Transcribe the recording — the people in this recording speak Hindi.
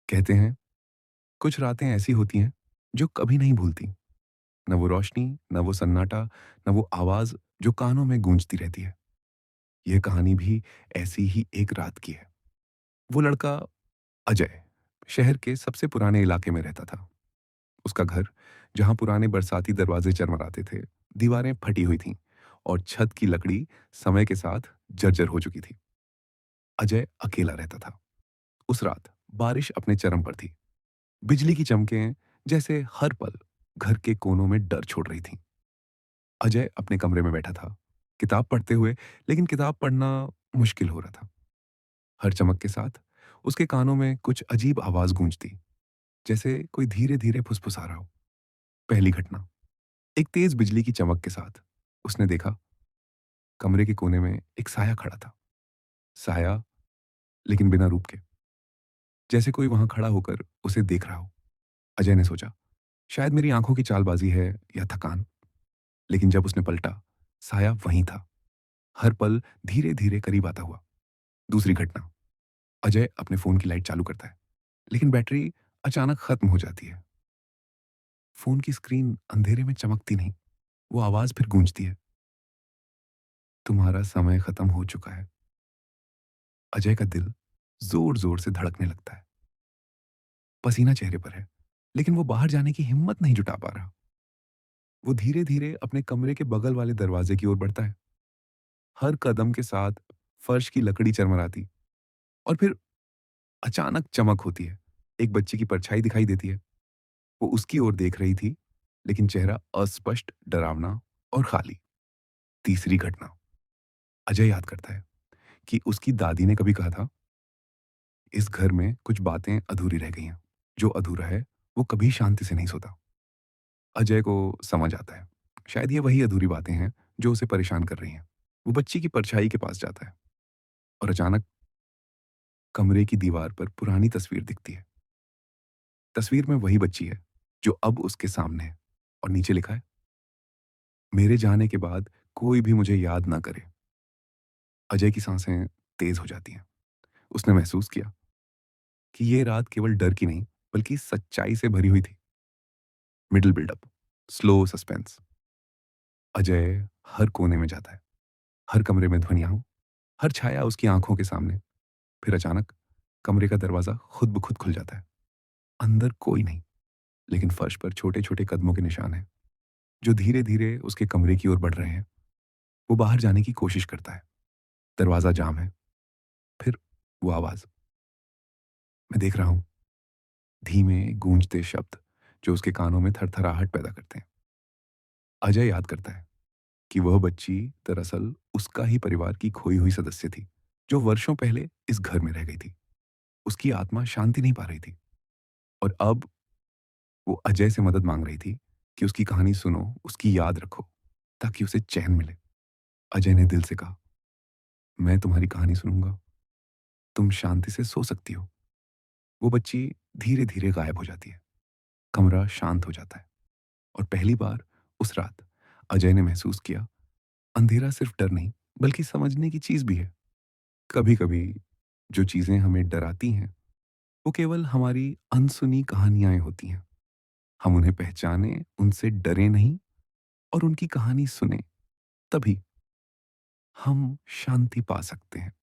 कहते हैं कुछ रातें ऐसी होती हैं जो कभी नहीं भूलती। न वो रोशनी, न वो सन्नाटा, न वो आवाज जो कानों में गूंजती रहती है। यह कहानी भी ऐसी ही एक रात की है। वो लड़का अजय शहर के सबसे पुराने इलाके में रहता था। उसका घर, जहां पुराने बरसाती दरवाजे चरमराते थे, दीवारें फटी हुई थीं और छत की लकड़ी समय के साथ जर्जर हो चुकी थी। अजय अकेला रहता था। उस रात बारिश अपने चरम पर थी। बिजली की चमकें जैसे हर पल घर के कोनों में डर छोड़ रही थीं। अजय अपने कमरे में बैठा था, किताब पढ़ते हुए, लेकिन किताब पढ़ना मुश्किल हो रहा था। हर चमक के साथ उसके कानों में कुछ अजीब आवाज गूंजती, जैसे कोई धीरे-धीरे फुसफुसा रहा हो। पहली घटना, एक तेज बिजली की चमक के साथ उसने देखा, कमरे के कोने में एक साया खड़ा था। साया, लेकिन बिना रूप के, जैसे कोई वहां खड़ा होकर उसे देख रहा हो। अजय ने सोचा, शायद मेरी आंखों की चालबाजी है या थकान। लेकिन जब उसने पलटा, साया वहीं था, हर पल धीरे-धीरे करीब आता हुआ। दूसरी घटना, अजय अपने फ़ोन की लाइट चालू करता है, लेकिन बैटरी अचानक खत्म हो जाती है। फ़ोन की स्क्रीन अंधेरे में चमकती नहीं, वो आवाज़ फिर गूंजती है, तुम्हारा समय खत्म हो चुका है। अजय का दिल ज़ोर-ज़ोर से धड़कने लगता है। पसीना चेहरे पर है, लेकिन वो बाहर जाने की हिम्मत नहीं जुटा पा रहा। वो धीरे-धीरे अपने कमरे के बगल वाले दरवाजे की ओर बढ़ता है। हर कदम के साथ फर्श की लकड़ी चरमराती और फिर अचानक चमक होती है। एक बच्ची की परछाई दिखाई देती है। वो उसकी ओर देख रही थी, लेकिन चेहरा अस्पष्ट, डरावना और खाली। तीसरी घटना, अजय याद करता है कि उसकी दादी ने कभी कहा था, इस घर में कुछ बातें अधूरी रह गई हैं। जो अधूरा है, वो कभी शांति से नहीं सोता। अजय को समझ आता है, शायद ये वही अधूरी बातें हैं जो उसे परेशान कर रही हैं। वो बच्ची की परछाई के पास जाता है और अचानक कमरे की दीवार पर पुरानी तस्वीर दिखती है। तस्वीर में वही बच्ची है जो अब उसके सामने है और नीचे लिखा है, मेरे जाने के बाद कोई भी मुझे याद ना करे। अजय की सांसें तेज हो जाती हैं। उसने महसूस किया कि ये रात केवल डर की नहीं, बल्कि सच्चाई से भरी हुई थी। Middle buildup, slow suspense. Ajay हर कोने में जाता है, हर कमरे में ध्वनियां हो, हर छाया उसकी आंखों के सामने। फिर अचानक कमरे का दरवाजा खुद ब खुद खुल जाता है। अंदर कोई नहीं, लेकिन फर्श पर छोटे छोटे कदमों के निशान हैं जो धीरे धीरे उसके कमरे की ओर बढ़ रहे हैं। वो बाहर जाने की कोशिश करता है। दरवाजा जाम है। फिर वो आवाज, मैं देख रहा हूं। धीमे गूंजते शब्द जो उसके कानों में थरथराहट पैदा करते हैं। अजय याद करता है कि वह बच्ची दरअसल उसका ही परिवार की खोई हुई सदस्य थी, जो वर्षों पहले इस घर में रह गई थी। उसकी आत्मा शांति नहीं पा रही थी और अब वो अजय से मदद मांग रही थी कि उसकी कहानी सुनो, उसकी याद रखो, ताकि उसे चैन मिले। अजय ने दिल से कहा, मैं तुम्हारी कहानी सुनूंगा, तुम शांति से सो सकती हो। वो बच्ची धीरे धीरे गायब हो जाती है। कमरा शांत हो जाता है और पहली बार उस रात अजय ने महसूस किया, अंधेरा सिर्फ डर नहीं, बल्कि समझने की चीज भी है। कभी कभी जो चीजें हमें डराती हैं, वो केवल हमारी अनसुनी कहानियां होती हैं। हम उन्हें पहचाने, उनसे डरे नहीं और उनकी कहानी सुने, तभी हम शांति पा सकते हैं।